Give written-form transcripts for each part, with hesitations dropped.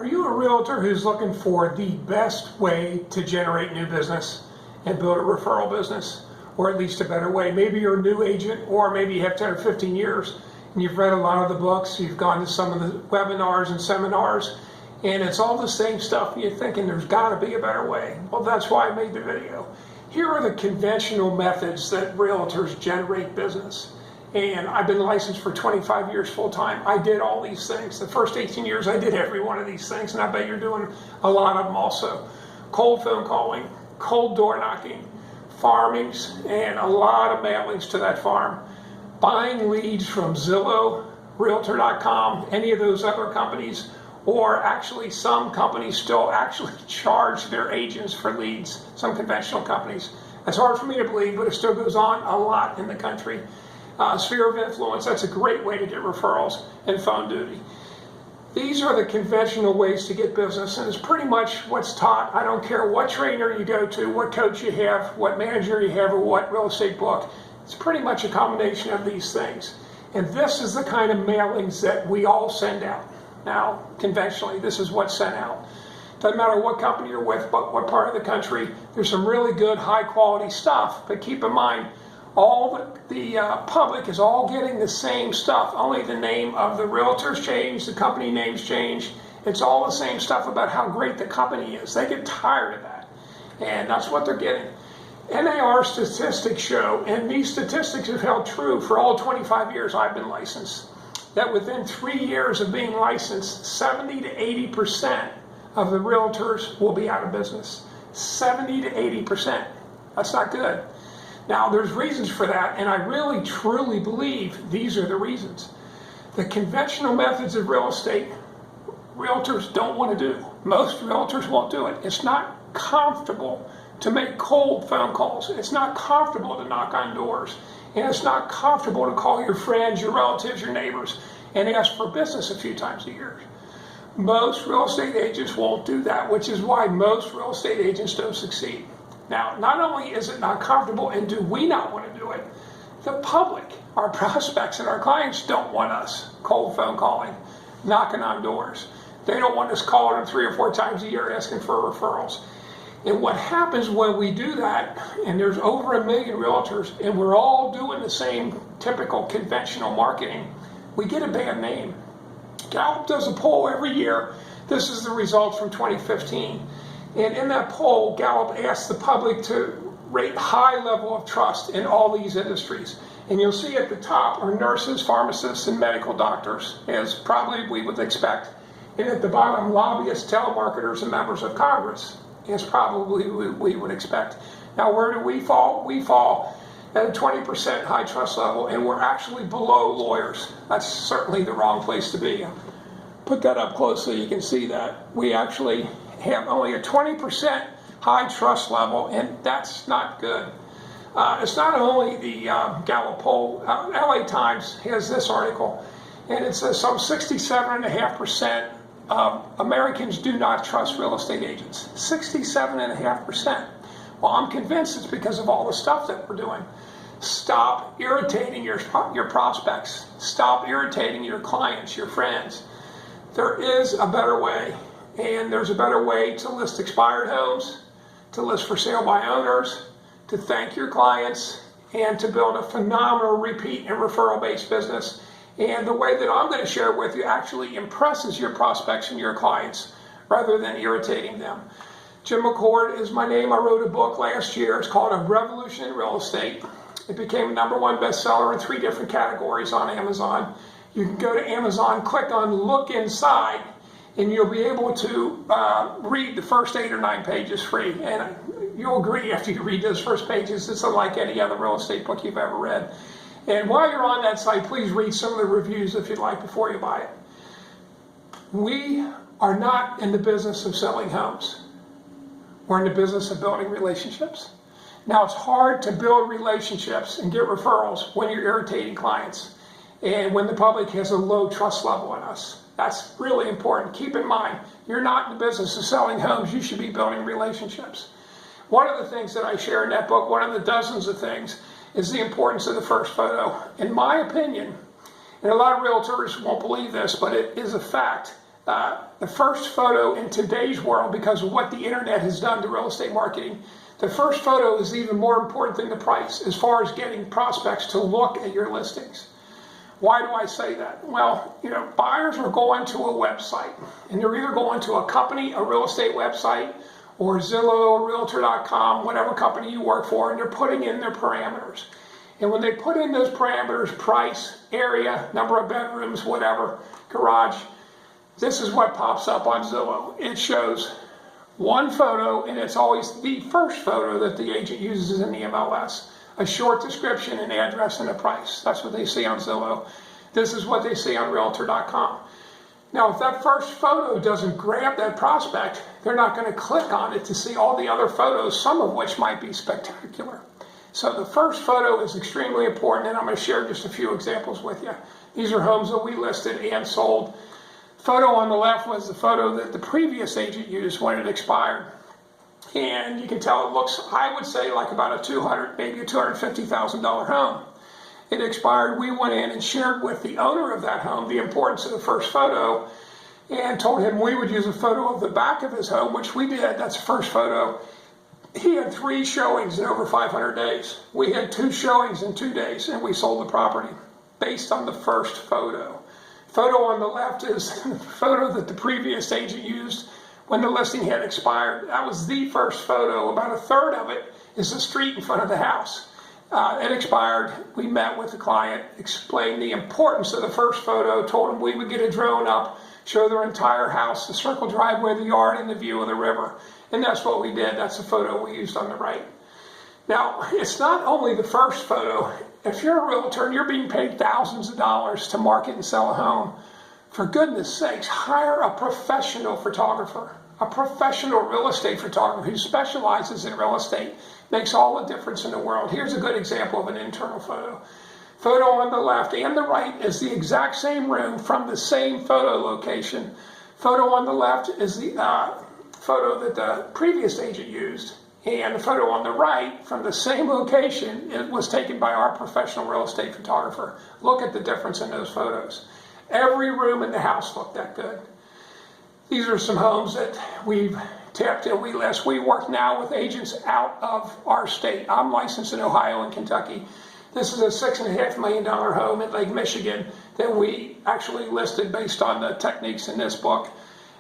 you a realtor who's looking for the best way to generate new business and build a referral business, or at least a better way? Maybe you're a new agent, or maybe you have 10 or 15 years and you've read a lot of the books, you've gone to some of the webinars and seminars, and it's all the same stuff, and you're thinking there's got to be a better way. Well, that's why I made the video. Here are the conventional methods that realtors generate business. And I've been licensed for 25 years full-time. I did all these things. The first 18 years I did every one of these things, and I bet you're doing a lot of them also. Cold phone calling, cold door knocking, farmings, and a lot of mailings to that farm. Buying leads from Zillow, Realtor.com, any of those other companies, or actually some companies still actually charge their agents for leads, some conventional companies. It's hard for me to believe, but it still goes on a lot in the country. Sphere of influence, that's a great way to get referrals, and phone duty. These are the conventional ways to get business, and it's pretty much what's taught. I don't care what trainer you go to, what coach you have, what manager you have, or what real estate book. It's pretty much a combination of these things. And this is the kind of mailings that we all send out. Now, conventionally, this is what's sent out. Doesn't matter what company you're with, but what part of the country. There's some really good, high-quality stuff, but keep in mind, all the public is all getting the same stuff. Only the name of the realtors change, the company names change. It's all the same stuff about how great the company is. They get tired of that, and that's what they're getting. NAR Statistics show, and these statistics have held true for all 25 years I've been licensed, that within 3 years of being licensed, 70 to 80% of the realtors will be out of business. 70 to 80%. That's not good. Now, there's reasons for that, and I really, truly believe these are the reasons. The conventional methods of real estate, realtors don't want to do. Most realtors won't do it. It's not comfortable to make cold phone calls. It's not comfortable to knock on doors. And it's not comfortable to call your friends, your relatives, your neighbors, and ask for business a few times a year. Most real estate agents won't do that, which is why most real estate agents don't succeed. Now, not only is it not comfortable, and do we not want to do it, the public, our prospects and our clients don't want us cold phone calling, knocking on doors. They don't want us calling them 3 or 4 times a year asking for referrals. And what happens when we do that, and there's over 1 million realtors, and we're all doing the same typical conventional marketing, we get a bad name. Gallup does a poll every year. This is the results from 2015. And in that poll, Gallup asked the public to rate high level of trust in all these industries. And you'll see at the top are nurses, pharmacists, and medical doctors, as probably we would expect. And at the bottom, lobbyists, telemarketers, and members of Congress, as probably we would expect. Now, where do we fall? We fall at a 20% high trust level, and we're actually below lawyers. That's certainly the wrong place to be. Put that up close so you can see that. We actually have only a 20% high trust level, and that's not good. It's not only the Gallup poll. LA Times has this article, and it says some 67.5% of Americans do not trust real estate agents. 67.5%. Well, I'm convinced it's because of all the stuff that we're doing. Stop irritating your prospects. Stop irritating your clients, your friends. There is a better way. And there's a better way to list expired homes, to list for sale by owners, to thank your clients, and to build a phenomenal repeat and referral-based business. And the way that I'm going to share with you actually impresses your prospects and your clients rather than irritating them. Jim McCord is my name. I wrote a book last year. It's called A Revolution in Real Estate. It became #1 bestseller in 3 different categories on Amazon. You can go to Amazon, click on Look Inside, and you'll be able to read the first 8 or 9 pages free. And you'll agree after you read those first pages, it's unlike any other real estate book you've ever read. And while you're on that site, please read some of the reviews if you'd like before you buy it. We are not in the business of selling homes. We're in the business of building relationships. Now, it's hard to build relationships and get referrals when you're irritating clients and when the public has a low trust level in us. That's really important. Keep in mind, you're not in the business of selling homes. You should be building relationships. One of the things that I share in that book, one of the dozens of things, is the importance of the first photo. In my opinion, and a lot of realtors won't believe this, but it is a fact, The first photo in today's world, because of what the internet has done to real estate marketing, the first photo is even more important than the price as far as getting prospects to look at your listings. Why do I say that? Well, buyers are going to a website, and they're either going to a company, a real estate website, or Zillow, Realtor.com, whatever company you work for, and they're putting in their parameters. And when they put in those parameters, price, area, number of bedrooms, whatever, garage, this is what pops up on Zillow. It shows one photo, and it's always the first photo that the agent uses in the MLS. A short description, an address, and a price. That's what they see on Zillow. This is what they see on Realtor.com. Now, if that first photo doesn't grab that prospect, they're not going to click on it to see all the other photos, some of which might be spectacular. So the first photo is extremely important, and I'm going to share just a few examples with you. These are homes that we listed and sold. Photo on the left was the photo that the previous agent used when it expired. And you can tell it looks, I would say, like about a $200,000, maybe a $250,000 home. It expired. We went in and shared with the owner of that home the importance of the first photo and told him we would use a photo of the back of his home, which we did. That's the first photo. He had 3 showings in over 500 days. We had 2 showings in 2 days, and we sold the property based on the first photo. Photo on the left is the photo that the previous agent used when the listing had expired. That was the first photo. About a third of it is the street in front of the house. It expired. We met with the client, explained the importance of the first photo, told them we would get a drone up, show their entire house, the circle driveway, the yard, and the view of the river. And that's what we did. That's the photo we used on the right. Now, it's not only the first photo. If you're a realtor and you're being paid thousands of dollars to market and sell a home, for goodness sakes, hire a professional photographer, a professional real estate photographer who specializes in real estate. Makes all the difference in the world. Here's a good example of an internal photo. Photo on the left and the right is the exact same room from the same photo location. Photo on the left is the photo that the previous agent used, and the photo on the right from the same location, it was taken by our professional real estate photographer. Look at the difference in those photos. Every room in the house looked that good. These are some homes that we've tipped and we list. We work now with agents out of our state. I'm licensed in Ohio and Kentucky. This is a $6.5 million home in Lake Michigan that we actually listed based on the techniques in this book.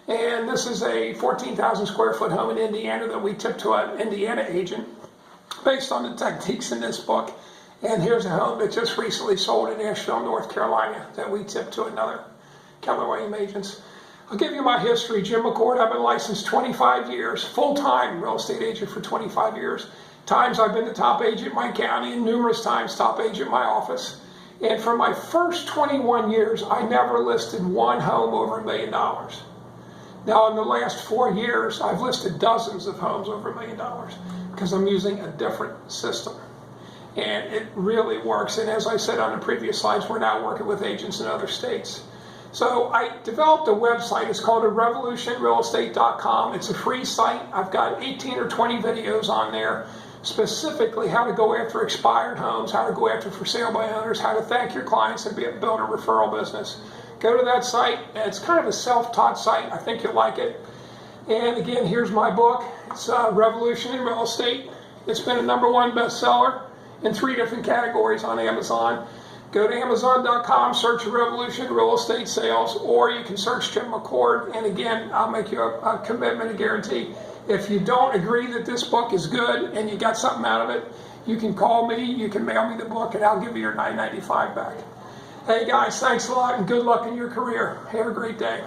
And this is a 14,000 square foot home in Indiana that we tipped to an Indiana agent based on the techniques in this book. And here's a home that just recently sold in Asheville, North Carolina that we tipped to another Keller Williams agents. I'll give you my history. Jim McCord, I've been licensed 25 years, full-time real estate agent for 25 years. Times I've been the top agent in my county and numerous times top agent in my office. And for my first 21 years, I never listed one home over $1 million. Now, in the last 4 years, I've listed dozens of homes over $1 million because I'm using a different system. And it really works. And as I said on the previous slides, we're now working with agents in other states. So I developed a website. It's called revolutionrealestate.com. It's a free site. I've got 18 or 20 videos on there, specifically how to go after expired homes, how to go after for sale by owners, how to thank your clients and build a referral business. Go to that site. It's kind of a self-taught site. I think you'll like it. And again, here's my book. It's Revolution in Real Estate. It's been a #1 bestseller in 3 different categories on Amazon. Go to Amazon.com, search Revolution Real Estate Sales, or you can search Jim McCord. And again, I'll make you a commitment, a guarantee. If you don't agree that this book is good and you got something out of it, you can call me, you can mail me the book, and I'll give you your $9.95 back. Hey guys, thanks a lot and good luck in your career. Have a great day.